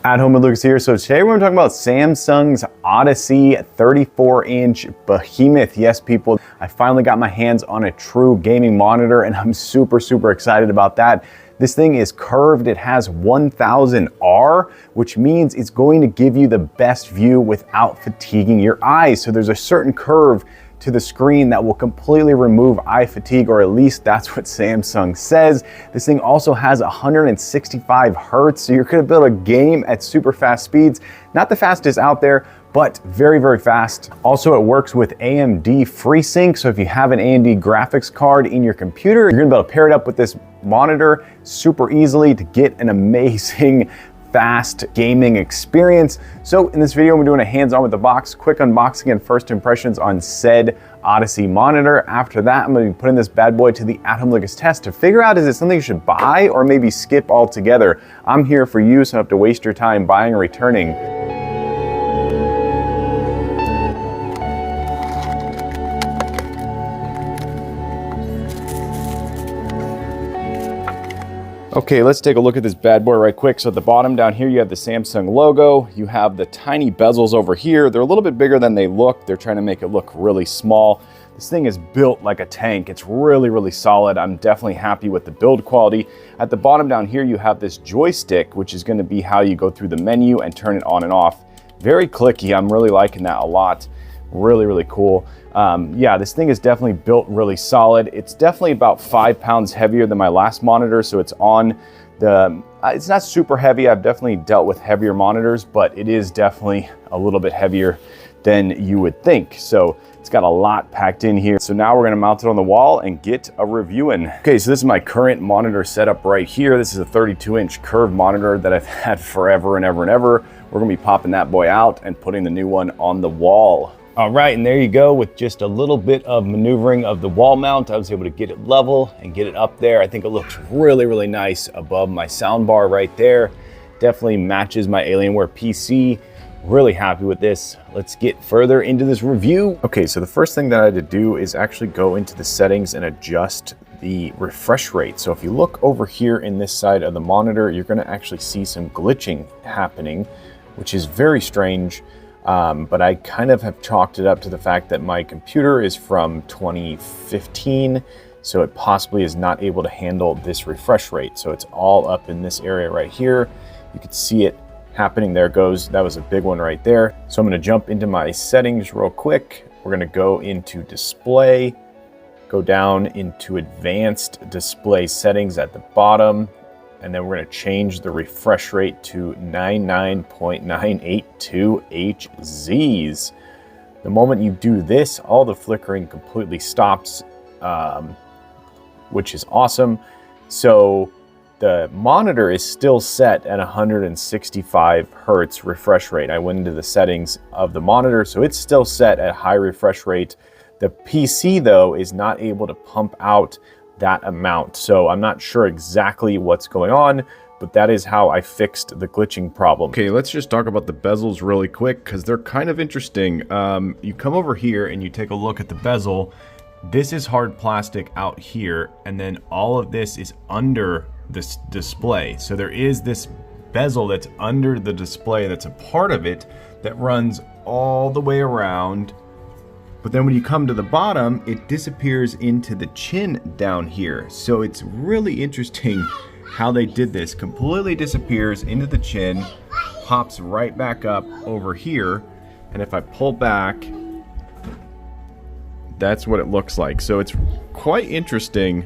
At home with Lucas here. So today we're going to talk about Samsung's Odyssey 34-inch behemoth. Yes, people, I finally got my hands on a true gaming monitor and I'm super excited about that. This thing is curved. It has 1000R, which means it's going to give you the best view without fatiguing your eyes. So there's a certain curve to the screen that will completely remove eye fatigue, or at least that's what Samsung says. This thing also has 165 Hertz, so you're gonna be able to game at super fast speeds. Not the fastest out there, but very fast. Also, it works with AMD FreeSync, so if you have an AMD graphics card in your computer, you're gonna be able to pair it up with this monitor super easily to get an amazing fast gaming experience. So in this video, we're doing a hands-on with the box, quick unboxing and first impressions on said Odyssey monitor. After that, I'm gonna be putting this bad boy to the At Home Lucas test to figure out, is it something you should buy or maybe skip altogether? I'm here for you, so I don't have to waste your time buying or returning. Okay, let's take a look at this bad boy right quick. So at the bottom down here, you have the Samsung logo. You have the tiny bezels over here. They're a little bit bigger than they look. They're trying to make it look really small. This thing is built like a tank. It's really solid. I'm definitely happy with the build quality. At the bottom down here, you have this joystick, which is gonna be how you go through the menu and turn it on and off. Very clicky. I'm really liking that a lot. Really cool. Yeah, this thing is definitely built really solid. It's definitely about 5 pounds heavier than my last monitor, so it's on the, it's not super heavy. I've definitely dealt with heavier monitors, but it is definitely a little bit heavier than you would think. So it's got a lot packed in here. So now we're gonna mount it on the wall and get a review in. Okay, so this is my current monitor setup right here. This is a 32-inch curved monitor that I've had forever and ever. We're gonna be popping that boy out and putting the new one on the wall. All right, and there you go. With just a little bit of maneuvering of the wall mount, I was able to get it level and get it up there. I think it looks really nice above my sound bar right there. Definitely matches my Alienware PC. Really happy with this. Let's get further into this review. Okay, so the first thing that I had to do is actually go into the settings and adjust the refresh rate. So if you look over here in this side of the monitor, you're gonna actually see some glitching happening, which is very strange. But I kind of have chalked it up to the fact that my computer is from 2015, so it possibly is not able to handle this refresh rate. So it's all up in this area right here. You can see it happening. There it goes. That was a big one right there. So I'm going to jump into my settings real quick. We're going to go into display, go down into advanced display settings at the bottom. And then we're going to change the refresh rate to 99.982 Hz. The moment you do this, all the flickering completely stops, which is awesome. So the monitor is still set at 165 Hertz refresh rate. I went into the settings of the monitor, so it's still set at high refresh rate. The PC, though, is not able to pump out that amount. So I'm not sure exactly what's going on, but that is how I fixed the glitching problem. Okay, let's just talk about the bezels really quick because they're kind of interesting. You come over here and you take a look at the bezel. This is hard plastic out here, and then all of this is under this display. So there is this bezel that's under the display that's a part of it that runs all the way around. But then when you come to the bottom, it disappears into the chin down here. So it's really interesting how they did this. Completely disappears into the chin, pops right back up over here. And if I pull back, that's what it looks like. So it's quite interesting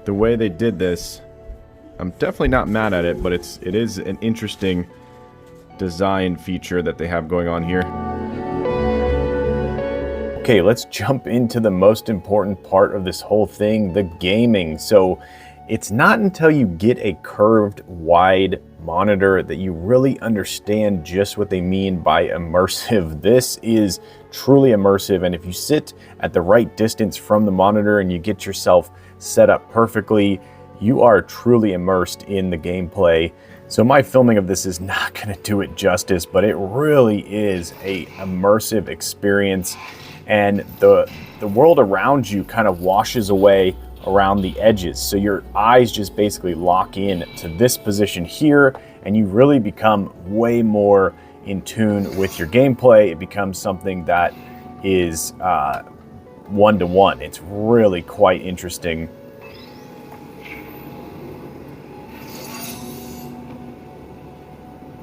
the way they did this. I'm definitely not mad at it, but it is an interesting design feature that they have going on here. Okay, let's jump into the most important part of this whole thing, the gaming. So it's not until you get a curved wide monitor that you really understand just what they mean by immersive. This is truly immersive, and if you sit at the right distance from the monitor and you get yourself set up perfectly, you are truly immersed in the gameplay. So my filming of this is not going to do it justice, but it really is a immersive experience. And the world around you kind of washes away around the edges. So your eyes just basically lock in to this position here, and you really become way more in tune with your gameplay. It becomes something that is one-to-one. It's really quite interesting.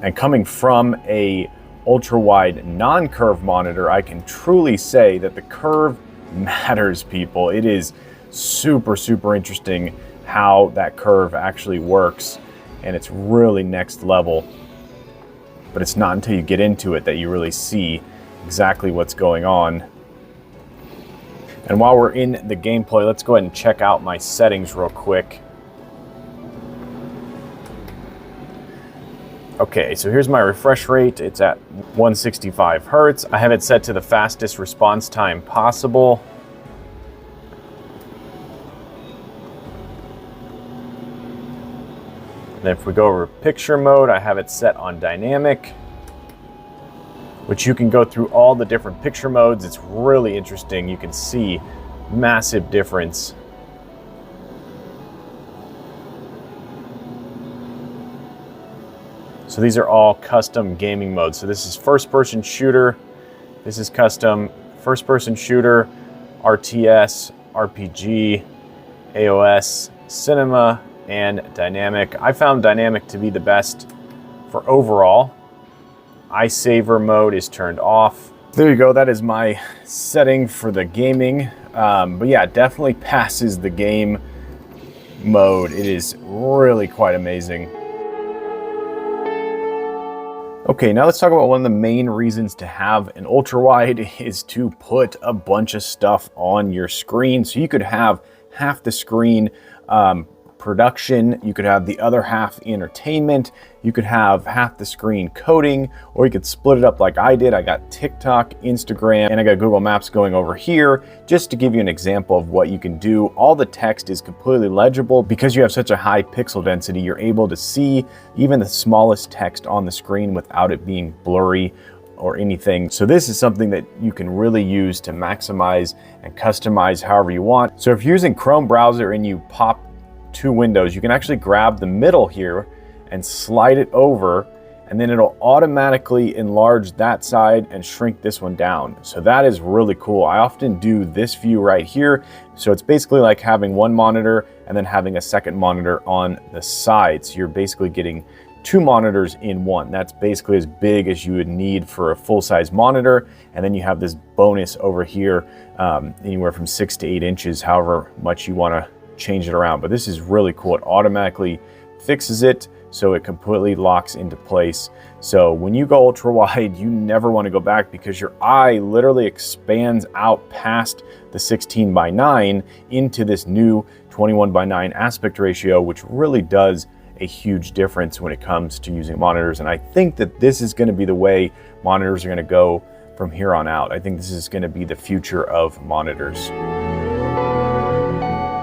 And coming from a ultra-wide non-curve monitor, I can truly say that the curve matters, people. It is super, super interesting how that curve actually works, and it's really next level. But it's not until you get into it that you really see exactly what's going on. And while we're in the gameplay, let's go ahead and check out my settings real quick. Okay, so here's my refresh rate. It's at 165 Hertz. I have it set to the fastest response time possible. And if we go over picture mode, I have it set on dynamic, which you can go through all the different picture modes. It's really interesting. You can see massive difference. So these are all custom gaming modes. So this is first person shooter. This is custom first person shooter, RTS, RPG, AOS, cinema, and dynamic. I found dynamic to be the best for overall. Eye saver mode is turned off. There you go, that is my setting for the gaming. But yeah, it definitely passes the game mode. It is really quite amazing. Okay, now let's talk about one of the main reasons to have an ultra wide is to put a bunch of stuff on your screen. So you could have half the screen production, you could have the other half entertainment, you could have half the screen coding, or you could split it up like I did. I got TikTok, Instagram, and I got Google Maps going over here, just to give you an example of what you can do. All the text is completely legible. Because you have such a high pixel density, you're able to see even the smallest text on the screen without it being blurry or anything. So this is something that you can really use to maximize and customize however you want. So if you're using Chrome browser and you pop two windows, you can actually grab the middle here and slide it over, and then it'll automatically enlarge that side and shrink this one down. So that is really cool. I often do this view right here. So it's basically like having one monitor and then having a second monitor on the side. So you're basically getting two monitors in one. That's basically as big as you would need for a full-size monitor. And then you have this bonus over here, anywhere from 6 to 8 inches, however much you want to change it around. But this is really cool. It automatically fixes it so it completely locks into place. So when you go ultra wide, you never want to go back, because your eye literally expands out past the 16:9 into this new 21:9 aspect ratio, which really does a huge difference when it comes to using monitors. And I think that this is going to be the way monitors are going to go from here on out. I think this is going to be the future of monitors.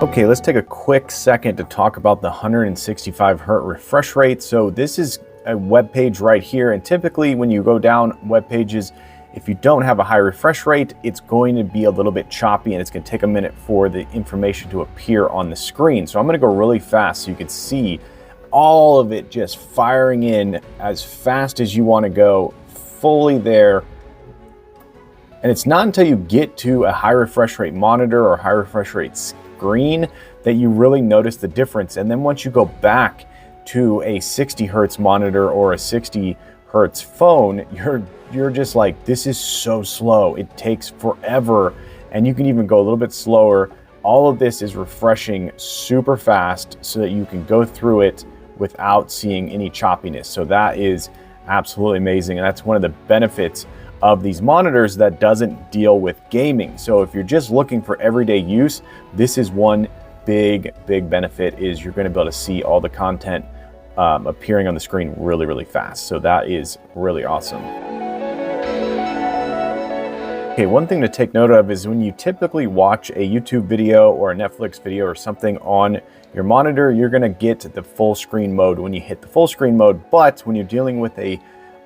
Okay, let's take a quick second to talk about the 165 Hz refresh rate. So this is a web page right here, and typically when you go down web pages, if you don't have a high refresh rate, it's going to be a little bit choppy and it's going to take a minute for the information to appear on the screen. So I'm going to go really fast so you can see all of it just firing in as fast as you want to go, fully there. And it's not until you get to a high refresh rate monitor or high refresh rate screen that you really notice the difference. And then once you go back to a 60 Hertz monitor or a 60 Hertz phone, you're just like, this is so slow. It takes forever. And you can even go a little bit slower. All of this is refreshing super fast so that you can go through it without seeing any choppiness. So that is absolutely amazing. And that's one of the benefits of these monitors that doesn't deal with gaming. So if you're just looking for everyday use, this is one big benefit, is you're going to be able to see all the content appearing on the screen really fast. So that is really awesome. Okay, one thing to take note of is when you typically watch a YouTube video or a Netflix video or something on your monitor, you're going to get the full screen mode when you hit the full screen mode. But when you're dealing with a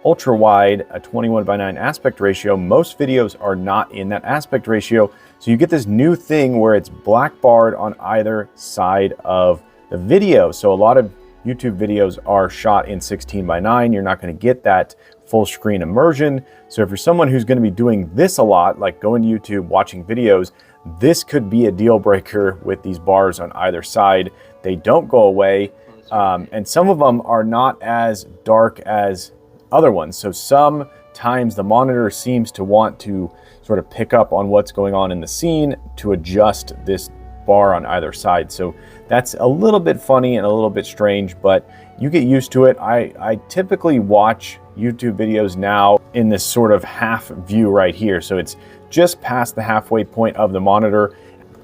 ultra wide, a 21:9 aspect ratio, most videos are not in that aspect ratio. So you get this new thing where it's black barred on either side of the video. So a lot of YouTube videos are shot in 16:9. You're not going to get that full screen immersion. So if you're someone who's going to be doing this a lot, like going to YouTube, watching videos, this could be a deal breaker with these bars on either side. They don't go away. And some of them are not as dark as other ones. So sometimes the monitor seems to want to sort of pick up on what's going on in the scene to adjust this bar on either side. So that's a little bit funny and a little bit strange, but you get used to it. I typically watch YouTube videos now in this sort of half view right here. So it's just past the halfway point of the monitor,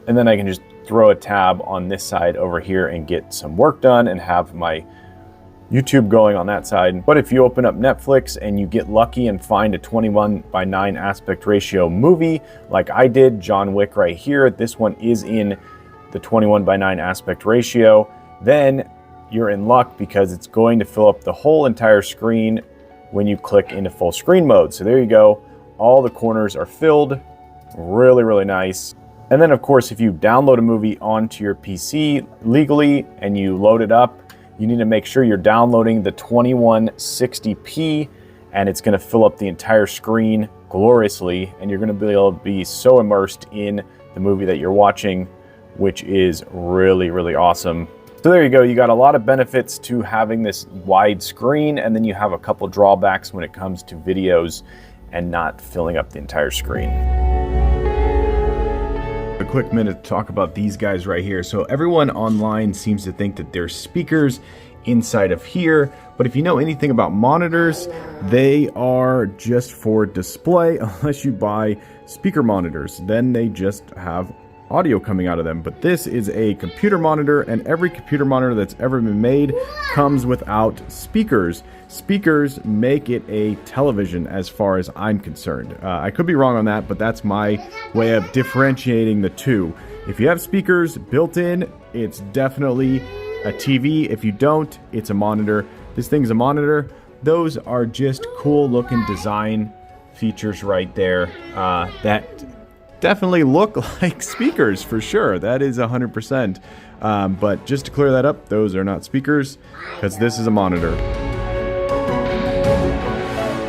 and then I can just throw a tab on this side over here and get some work done and have my YouTube going on that side. But if you open up Netflix and you get lucky and find a 21:9 aspect ratio movie, like I did, John Wick right here, this one is in the 21:9 aspect ratio, then you're in luck because it's going to fill up the whole entire screen when you click into full screen mode. So there you go. All the corners are filled. Really, really nice. And then of course, if you download a movie onto your PC legally and you load it up, you need to make sure you're downloading the 2160p, and it's going to fill up the entire screen gloriously, and you're going to be able to be so immersed in the movie that you're watching, which is really, really awesome. So there you go. You got a lot of benefits to having this wide screen, and then you have a couple drawbacks when it comes to videos and not filling up the entire screen. A quick minute to talk about these guys right here. So everyone online seems to think that there's speakers inside of here, but if you know anything about monitors, they are just for display unless you buy speaker monitors. Then they just have audio coming out of them. But this is a computer monitor, and every computer monitor that's ever been made comes without speakers. Speakers make it a television as far as I'm concerned. I could be wrong on that, but that's my way of differentiating the two. If you have speakers built in, it's definitely a TV. If you don't, it's a monitor. This thing's a monitor. Those are just cool looking design features right there that definitely look like speakers for sure. That is 100%. But just to clear that up, those are not speakers because this is a monitor.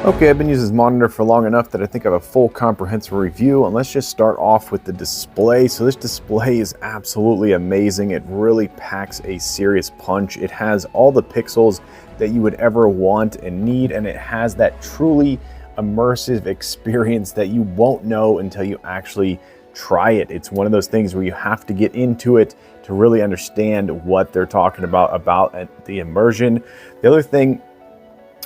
Okay, I've been using this monitor for long enough that I think I have a full comprehensive review, and let's just start off with the display. So this display is absolutely amazing. It really packs a serious punch. It has all the pixels that you would ever want and need, and it has that truly immersive experience that you won't know until you actually try it. It's one of those things where you have to get into it to really understand what they're talking about the immersion. The other thing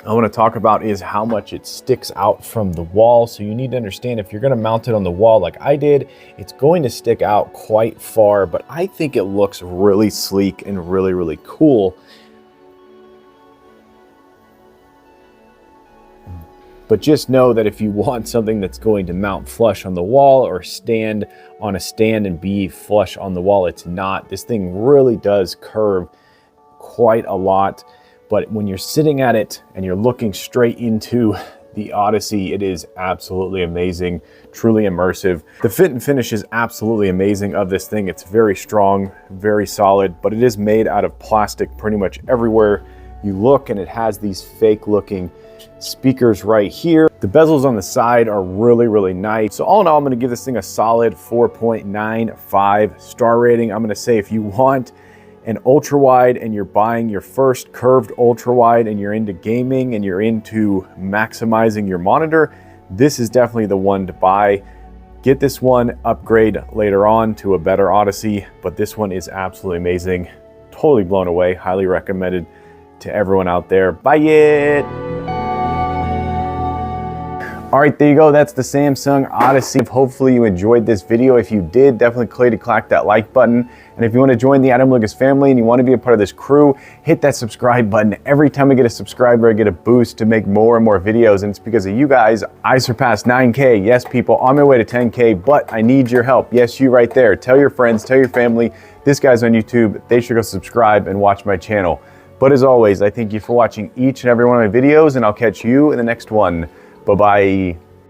I want to talk about is how much it sticks out from the wall. So you need to understand, if you're going to mount it on the wall like I did, it's going to stick out quite far, but I think it looks really sleek and really, really cool. But just know that if you want something that's going to mount flush on the wall or stand on a stand and be flush on the wall, it's not. This thing really does curve quite a lot. But when you're sitting at it and you're looking straight into the Odyssey, it is absolutely amazing, truly immersive. The fit and finish is absolutely amazing of this thing. It's very strong, very solid, but it is made out of plastic pretty much everywhere you look, and it has these fake looking speakers right here. The bezels on the side are really, really nice. So all in all, I'm gonna give this thing a solid 4.95 star rating. I'm gonna say if you want an ultra wide and you're buying your first curved ultra wide and you're into gaming and you're into maximizing your monitor, this is definitely the one to buy. Get this one, upgrade later on to a better Odyssey, but this one is absolutely amazing. Totally blown away, highly recommended to everyone out there. Buy it! All right, there you go. That's the Samsung Odyssey. Hopefully you enjoyed this video. If you did, definitely click that like button. And if you want to join the Adam Lucas family and you want to be a part of this crew, hit that subscribe button. Every time I get a subscriber, I get a boost to make more and more videos. And it's because of you guys, I surpassed 9K. Yes, people, on my way to 10K, but I need your help. Yes, you right there. Tell your friends, tell your family, this guy's on YouTube. They should go subscribe and watch my channel. But as always, I thank you for watching each and every one of my videos, and I'll catch you in the next one. Bye-bye.